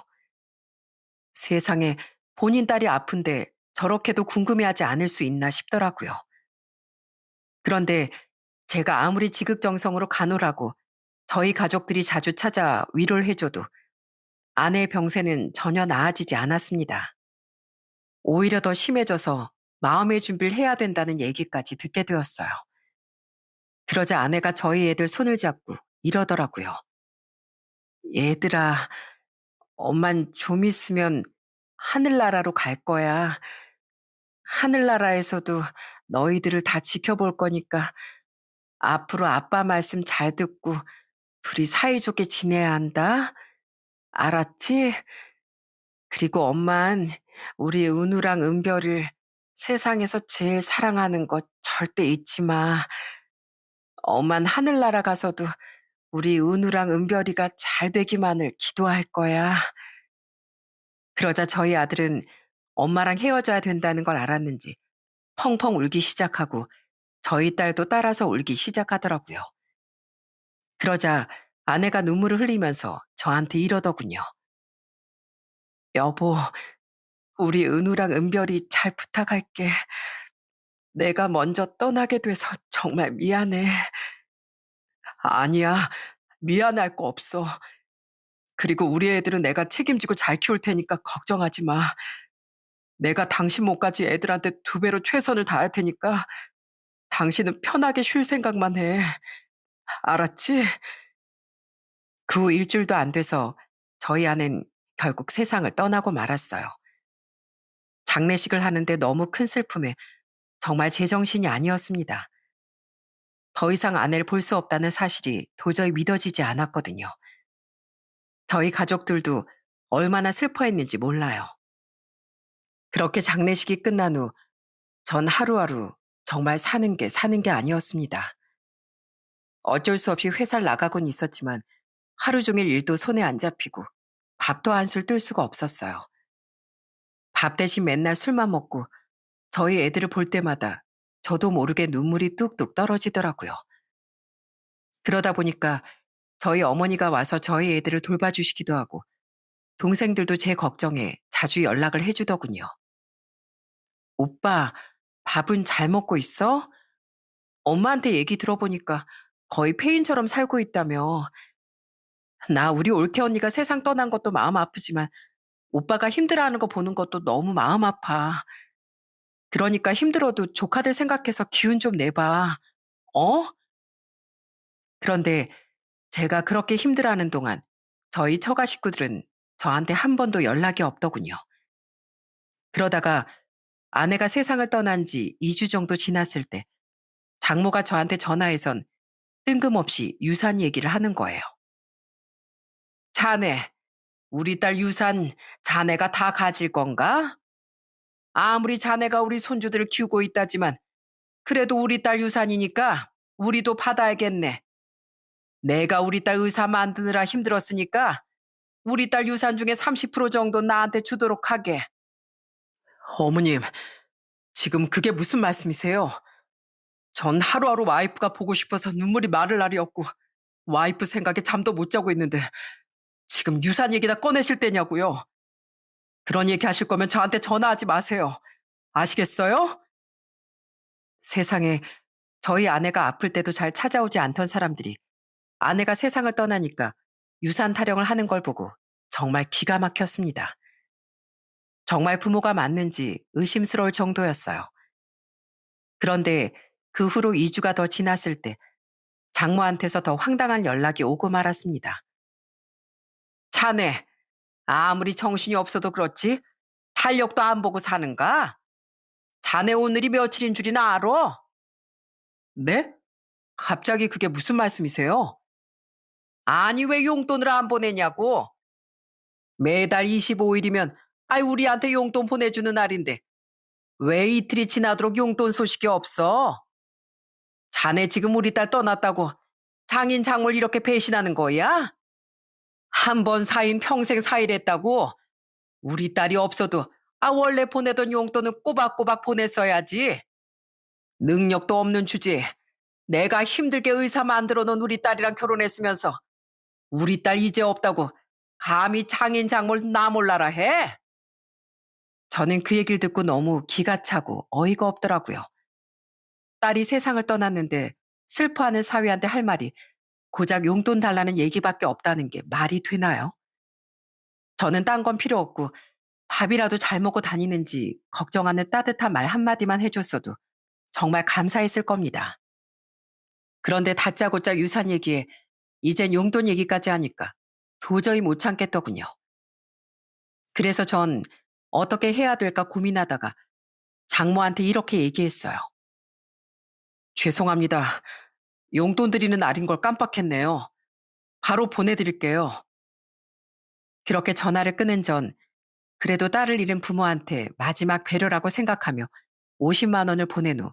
세상에, 본인 딸이 아픈데 저렇게도 궁금해하지 않을 수 있나 싶더라고요. 그런데 제가 아무리 지극정성으로 간호라고 저희 가족들이 자주 찾아 위로를 해줘도 아내의 병세는 전혀 나아지지 않았습니다. 오히려 더 심해져서 마음의 준비를 해야 된다는 얘기까지 듣게 되었어요. 그러자 아내가 저희 애들 손을 잡고 이러더라고요. 얘들아, 엄만 좀 있으면 하늘나라로 갈 거야. 하늘나라에서도 너희들을 다 지켜볼 거니까 앞으로 아빠 말씀 잘 듣고 둘이 사이좋게 지내야 한다. 알았지? 그리고 엄만 우리 은우랑 은별을 세상에서 제일 사랑하는 것 절대 잊지 마. 엄만 하늘나라 가서도 우리 은우랑 은별이가 잘 되기만을 기도할 거야. 그러자 저희 아들은 엄마랑 헤어져야 된다는 걸 알았는지 펑펑 울기 시작하고 저희 딸도 따라서 울기 시작하더라고요. 그러자 아내가 눈물을 흘리면서 저한테 이러더군요. 여보, 우리 은우랑 은별이 잘 부탁할게. 내가 먼저 떠나게 돼서 정말 미안해. 아니야, 미안할 거 없어. 그리고 우리 애들은 내가 책임지고 잘 키울 테니까 걱정하지 마. 내가 당신 몫까지 애들한테 2배로 최선을 다할 테니까 당신은 편하게 쉴 생각만 해. 알았지? 그 후 일주일도 안 돼서 저희 아는 결국 세상을 떠나고 말았어요. 장례식을 하는데 너무 큰 슬픔에 정말 제정신이 아니었습니다. 더 이상 아내를 볼 수 없다는 사실이 도저히 믿어지지 않았거든요. 저희 가족들도 얼마나 슬퍼했는지 몰라요. 그렇게 장례식이 끝난 후 전 하루하루 정말 사는 게 아니었습니다. 어쩔 수 없이 회사를 나가곤 있었지만 하루 종일 일도 손에 안 잡히고 밥도 한술 뜰 수가 없었어요. 밥 대신 맨날 술만 먹고 저희 애들을 볼 때마다 저도 모르게 눈물이 뚝뚝 떨어지더라고요. 그러다 보니까 저희 어머니가 와서 저희 애들을 돌봐주시기도 하고 동생들도 제 걱정에 자주 연락을 해주더군요. 오빠, 밥은 잘 먹고 있어? 엄마한테 얘기 들어보니까 거의 폐인처럼 살고 있다며. 나 우리 올케 언니가 세상 떠난 것도 마음 아프지만 오빠가 힘들어하는 거 보는 것도 너무 마음 아파. 그러니까 힘들어도 조카들 생각해서 기운 좀 내봐. 어? 그런데 제가 그렇게 힘들어하는 동안 저희 처가 식구들은 저한테 한 번도 연락이 없더군요. 그러다가 아내가 세상을 떠난 지 2주 정도 지났을 때 장모가 저한테 전화해선 뜬금없이 유산 얘기를 하는 거예요. 자네, 우리 딸 유산 자네가 다 가질 건가? 아무리 자네가 우리 손주들을 키우고 있다지만 그래도 우리 딸 유산이니까 우리도 받아야겠네. 내가 우리 딸 의사 만드느라 힘들었으니까 우리 딸 유산 중에 30% 정도 나한테 주도록 하게. 어머님, 지금 그게 무슨 말씀이세요? 전 하루하루 와이프가 보고 싶어서 눈물이 마를 날이 없고 와이프 생각에 잠도 못 자고 있는데 지금 유산 얘기나 꺼내실 때냐고요. 그런 얘기 하실 거면 저한테 전화하지 마세요. 아시겠어요? 세상에 저희 아내가 아플 때도 잘 찾아오지 않던 사람들이 아내가 세상을 떠나니까 유산 타령을 하는 걸 보고 정말 기가 막혔습니다. 정말 부모가 맞는지 의심스러울 정도였어요. 그런데 그 후로 2주가 더 지났을 때 장모한테서 더 황당한 연락이 오고 말았습니다. 자네, 아무리 정신이 없어도 그렇지 탄력도 안 보고 사는가? 자네 오늘이 며칠인 줄이나 알아? 네? 갑자기 그게 무슨 말씀이세요? 아니 왜 용돈을 안 보내냐고? 매달 25일이면 아이 우리한테 용돈 보내주는 날인데 왜 이틀이 지나도록 용돈 소식이 없어? 자네 지금 우리 딸 떠났다고 장인 장모를 이렇게 배신하는 거야? 한 번 사인 평생 사일했다고? 우리 딸이 없어도 원래 보내던 용돈은 꼬박꼬박 보냈어야지. 능력도 없는 주제에 내가 힘들게 의사 만들어 놓은 우리 딸이랑 결혼했으면서 우리 딸 이제 없다고 감히 장인 장모를 나 몰라라 해? 저는 그 얘기를 듣고 너무 기가 차고 어이가 없더라고요. 딸이 세상을 떠났는데 슬퍼하는 사위한테 할 말이 고작 용돈 달라는 얘기밖에 없다는 게 말이 되나요? 저는 딴 건 필요 없고 밥이라도 잘 먹고 다니는지 걱정하는 따뜻한 말 한마디만 해줬어도 정말 감사했을 겁니다. 그런데 다짜고짜 유산 얘기에 이젠 용돈 얘기까지 하니까 도저히 못 참겠더군요. 그래서 전 어떻게 해야 될까 고민하다가 장모한테 이렇게 얘기했어요. 죄송합니다. 용돈 드리는 날인 걸 깜빡했네요. 바로 보내드릴게요. 그렇게 전화를 끊은 전 그래도 딸을 잃은 부모한테 마지막 배려라고 생각하며 50만 원을 보낸 후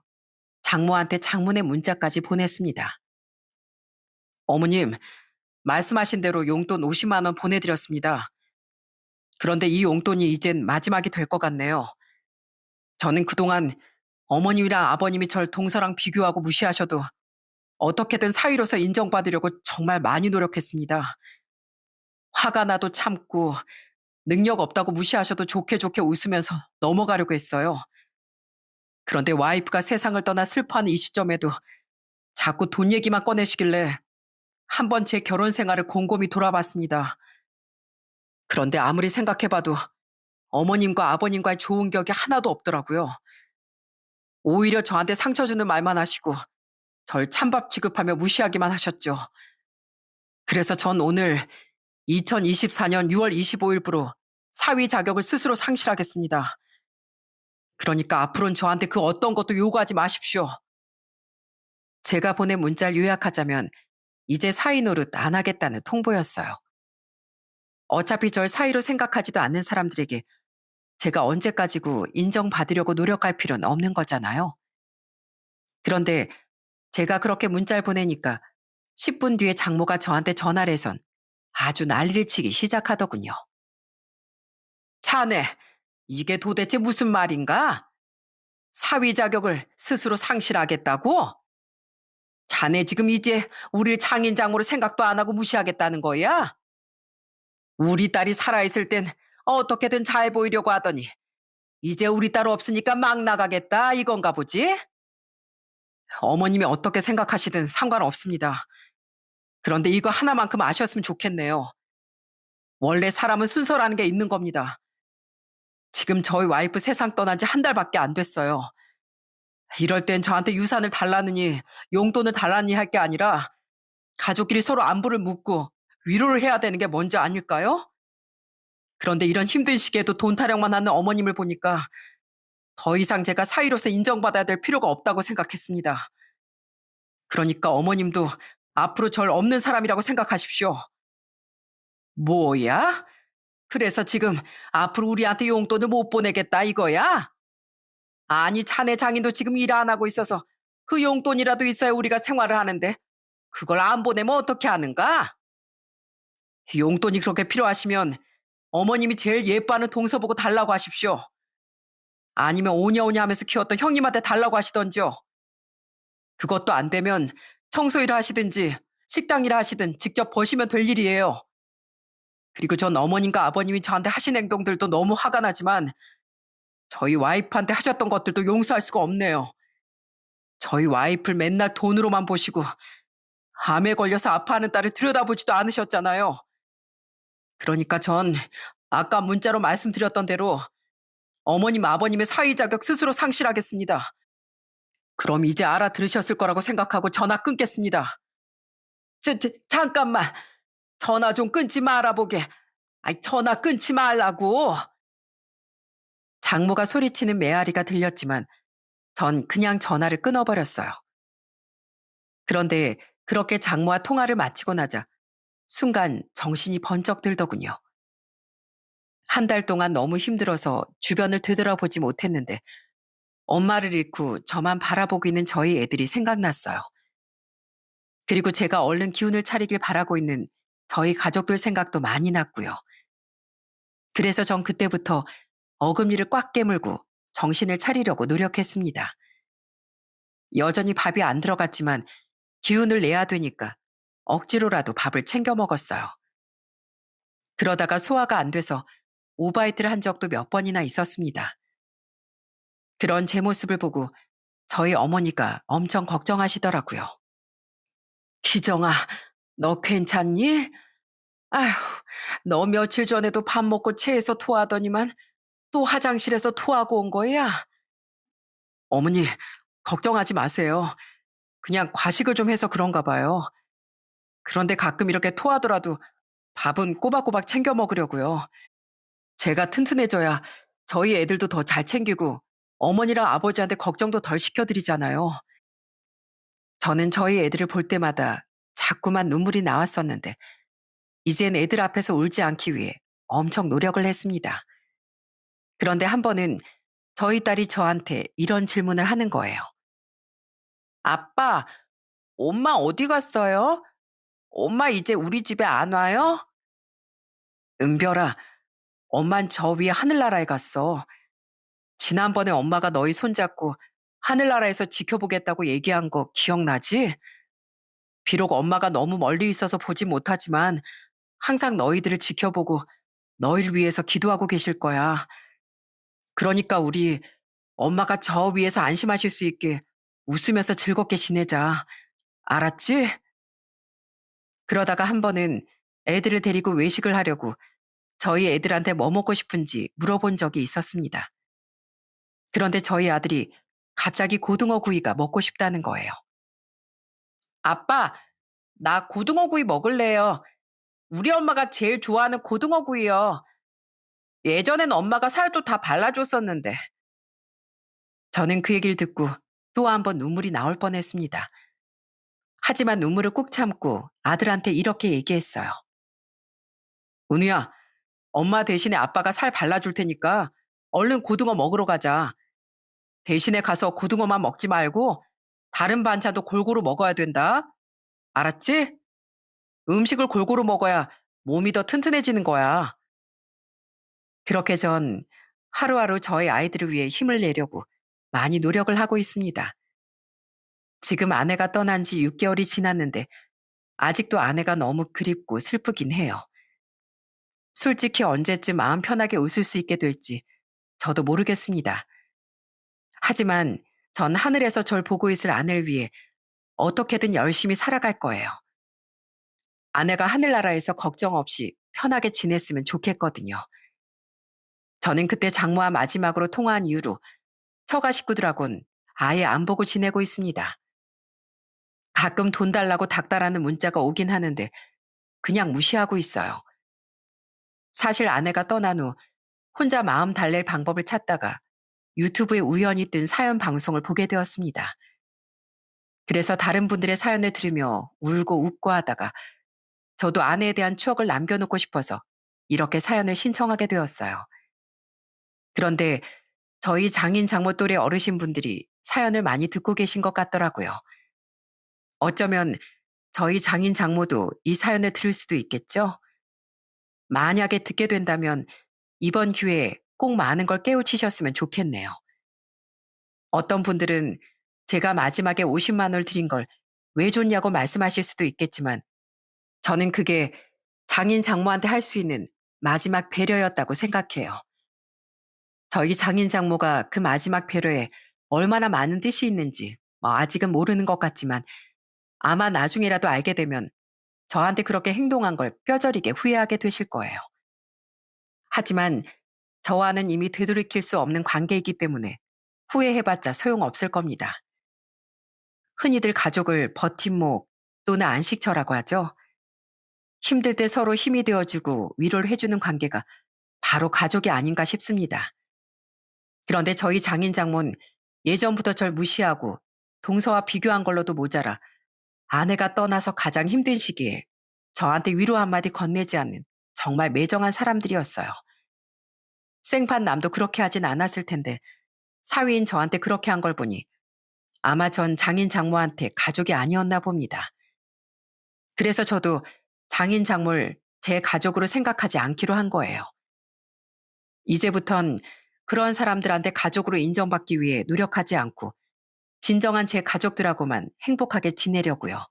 장모한테 장문의 문자까지 보냈습니다. 어머님, 말씀하신 대로 용돈 50만 원 보내드렸습니다. 그런데 이 용돈이 이젠 마지막이 될 것 같네요. 저는 그동안 어머님이랑 아버님이 절 동서랑 비교하고 무시하셔도 어떻게든 사위로서 인정받으려고 정말 많이 노력했습니다. 화가 나도 참고 능력 없다고 무시하셔도 좋게 좋게 웃으면서 넘어가려고 했어요. 그런데 와이프가 세상을 떠나 슬퍼하는 이 시점에도 자꾸 돈 얘기만 꺼내시길래 한번 제 결혼 생활을 곰곰이 돌아봤습니다. 그런데 아무리 생각해봐도 어머님과 아버님과의 좋은 격이 하나도 없더라고요. 오히려 저한테 상처 주는 말만 하시고 절 찬밥 취급하며 무시하기만 하셨죠. 그래서 전 오늘 2024년 6월 25일부로 사위 자격을 스스로 상실하겠습니다. 그러니까 앞으로는 저한테 그 어떤 것도 요구하지 마십시오. 제가 보낸 문자를 요약하자면 이제 사위 노릇 안 하겠다는 통보였어요. 어차피 절 사위로 생각하지도 않는 사람들에게 제가 언제까지고 인정받으려고 노력할 필요는 없는 거잖아요. 그런데 제가 그렇게 문자를 보내니까 10분 뒤에 장모가 저한테 전화를 해선 아주 난리를 치기 시작하더군요. 자네, 이게 도대체 무슨 말인가? 사위 자격을 스스로 상실하겠다고? 자네 지금 이제 우릴 장인장모로 생각도 안 하고 무시하겠다는 거야? 우리 딸이 살아있을 땐 어떻게든 잘 보이려고 하더니 이제 우리 딸 없으니까 막 나가겠다 이건가 보지? 어머님이 어떻게 생각하시든 상관없습니다. 그런데 이거 하나만큼 아셨으면 좋겠네요. 원래 사람은 순서라는 게 있는 겁니다. 지금 저희 와이프 세상 떠난 지 한 달밖에 안 됐어요. 이럴 땐 저한테 유산을 달라느니 용돈을 달라느니 할 게 아니라 가족끼리 서로 안부를 묻고 위로를 해야 되는 게 먼저 아닐까요? 그런데 이런 힘든 시기에도 돈 타령만 하는 어머님을 보니까 더 이상 제가 사위로서 인정받아야 될 필요가 없다고 생각했습니다. 그러니까 어머님도 앞으로 절 없는 사람이라고 생각하십시오. 뭐야? 그래서 지금 앞으로 우리한테 용돈을 못 보내겠다 이거야? 아니 자네 장인도 지금 일 안 하고 있어서 그 용돈이라도 있어야 우리가 생활을 하는데 그걸 안 보내면 어떻게 하는가? 용돈이 그렇게 필요하시면 어머님이 제일 예뻐하는 동서 보고 달라고 하십시오. 아니면 오냐오냐 하면서 키웠던 형님한테 달라고 하시던지요. 그것도 안 되면 청소일 하시든지 식당 일 하시든 직접 버시면 될 일이에요. 그리고 전 어머님과 아버님이 저한테 하신 행동들도 너무 화가 나지만 저희 와이프한테 하셨던 것들도 용서할 수가 없네요. 저희 와이프를 맨날 돈으로만 보시고 암에 걸려서 아파하는 딸을 들여다보지도 않으셨잖아요. 그러니까 전 아까 문자로 말씀드렸던 대로 어머님 아버님의 사위 자격 스스로 상실하겠습니다. 그럼 이제 알아들으셨을 거라고 생각하고 전화 끊겠습니다. 잠깐만. 전화 좀 끊지 말아보게. 아이, 전화 끊지 말라고. 장모가 소리치는 메아리가 들렸지만 전 그냥 전화를 끊어버렸어요. 그런데 그렇게 장모와 통화를 마치고 나자 순간 정신이 번쩍 들더군요. 한 달 동안 너무 힘들어서 주변을 되돌아보지 못했는데 엄마를 잃고 저만 바라보고 있는 저희 애들이 생각났어요. 그리고 제가 얼른 기운을 차리길 바라고 있는 저희 가족들 생각도 많이 났고요. 그래서 전 그때부터 어금니를 꽉 깨물고 정신을 차리려고 노력했습니다. 여전히 밥이 안 들어갔지만 기운을 내야 되니까 억지로라도 밥을 챙겨 먹었어요. 그러다가 소화가 안 돼서 오바이트를 한 적도 몇 번이나 있었습니다. 그런 제 모습을 보고 저희 어머니가 엄청 걱정하시더라고요. 기정아, 너 괜찮니? 아휴, 너 며칠 전에도 밥 먹고 체해서 토하더니만 또 화장실에서 토하고 온 거야? 어머니, 걱정하지 마세요. 그냥 과식을 좀 해서 그런가 봐요. 그런데 가끔 이렇게 토하더라도 밥은 꼬박꼬박 챙겨 먹으려고요. 제가 튼튼해져야 저희 애들도 더 잘 챙기고 어머니랑 아버지한테 걱정도 덜 시켜드리잖아요. 저는 저희 애들을 볼 때마다 자꾸만 눈물이 나왔었는데 이젠 애들 앞에서 울지 않기 위해 엄청 노력을 했습니다. 그런데 한 번은 저희 딸이 저한테 이런 질문을 하는 거예요. 아빠, 엄마 어디 갔어요? 엄마 이제 우리 집에 안 와요? 은별아, 엄만 저 위에 하늘나라에 갔어. 지난번에 엄마가 너희 손잡고 하늘나라에서 지켜보겠다고 얘기한 거 기억나지? 비록 엄마가 너무 멀리 있어서 보지 못하지만 항상 너희들을 지켜보고 너희를 위해서 기도하고 계실 거야. 그러니까 우리 엄마가 저 위에서 안심하실 수 있게 웃으면서 즐겁게 지내자. 알았지? 그러다가 한 번은 애들을 데리고 외식을 하려고 저희 애들한테 뭐 먹고 싶은지 물어본 적이 있었습니다. 그런데 저희 아들이 갑자기 고등어 구이가 먹고 싶다는 거예요. 아빠, 나 고등어 구이 먹을래요. 우리 엄마가 제일 좋아하는 고등어 구이요. 예전엔 엄마가 살도 다 발라줬었는데. 저는 그 얘기를 듣고 또 한 번 눈물이 나올 뻔했습니다. 하지만 눈물을 꾹 참고 아들한테 이렇게 얘기했어요. 은우야, 엄마 대신에 아빠가 살 발라줄 테니까 얼른 고등어 먹으러 가자. 대신에 가서 고등어만 먹지 말고 다른 반찬도 골고루 먹어야 된다. 알았지? 음식을 골고루 먹어야 몸이 더 튼튼해지는 거야. 그렇게 전 하루하루 저희 아이들을 위해 힘을 내려고 많이 노력을 하고 있습니다. 지금 아내가 떠난 지 6개월이 지났는데 아직도 아내가 너무 그립고 슬프긴 해요. 솔직히 언제쯤 마음 편하게 웃을 수 있게 될지 저도 모르겠습니다. 하지만 전 하늘에서 절 보고 있을 아내를 위해 어떻게든 열심히 살아갈 거예요. 아내가 하늘나라에서 걱정 없이 편하게 지냈으면 좋겠거든요. 저는 그때 장모와 마지막으로 통화한 이후로 처가 식구들하고는 아예 안 보고 지내고 있습니다. 가끔 돈 달라고 닥달하는 문자가 오긴 하는데 그냥 무시하고 있어요. 사실 아내가 떠난 후 혼자 마음 달랠 방법을 찾다가 유튜브에 우연히 뜬 사연 방송을 보게 되었습니다. 그래서 다른 분들의 사연을 들으며 울고 웃고 하다가 저도 아내에 대한 추억을 남겨놓고 싶어서 이렇게 사연을 신청하게 되었어요. 그런데 저희 장인 장모 또래 어르신분들이 사연을 많이 듣고 계신 것 같더라고요. 어쩌면 저희 장인 장모도 이 사연을 들을 수도 있겠죠? 만약에 듣게 된다면 이번 기회에 꼭 많은 걸 깨우치셨으면 좋겠네요. 어떤 분들은 제가 마지막에 50만 원을 드린 걸 왜 줬냐고 말씀하실 수도 있겠지만 저는 그게 장인 장모한테 할 수 있는 마지막 배려였다고 생각해요. 저희 장인 장모가 그 마지막 배려에 얼마나 많은 뜻이 있는지 아직은 모르는 것 같지만 아마 나중에라도 알게 되면 저한테 그렇게 행동한 걸 뼈저리게 후회하게 되실 거예요. 하지만 저와는 이미 되돌이킬 수 없는 관계이기 때문에 후회해봤자 소용없을 겁니다. 흔히들 가족을 버팀목 또는 안식처라고 하죠. 힘들 때 서로 힘이 되어주고 위로를 해주는 관계가 바로 가족이 아닌가 싶습니다. 그런데 저희 장인 장모는 예전부터 절 무시하고 동서와 비교한 걸로도 모자라 아내가 떠나서 가장 힘든 시기에 저한테 위로 한마디 건네지 않는 정말 매정한 사람들이었어요. 생판 남도 그렇게 하진 않았을 텐데 사위인 저한테 그렇게 한 걸 보니 아마 전 장인 장모한테 가족이 아니었나 봅니다. 그래서 저도 장인 장모를 제 가족으로 생각하지 않기로 한 거예요. 이제부턴 그런 사람들한테 가족으로 인정받기 위해 노력하지 않고 진정한 제 가족들하고만 행복하게 지내려고요.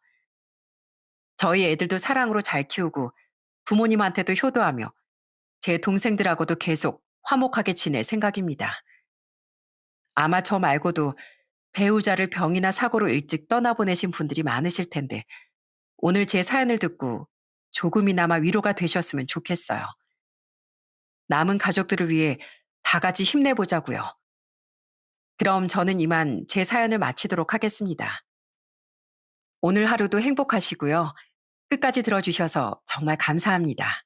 저희 애들도 사랑으로 잘 키우고 부모님한테도 효도하며 제 동생들하고도 계속 화목하게 지낼 생각입니다. 아마 저 말고도 배우자를 병이나 사고로 일찍 떠나보내신 분들이 많으실 텐데 오늘 제 사연을 듣고 조금이나마 위로가 되셨으면 좋겠어요. 남은 가족들을 위해 다 같이 힘내보자고요. 그럼 저는 이만 제 사연을 마치도록 하겠습니다. 오늘 하루도 행복하시고요. 끝까지 들어주셔서 정말 감사합니다.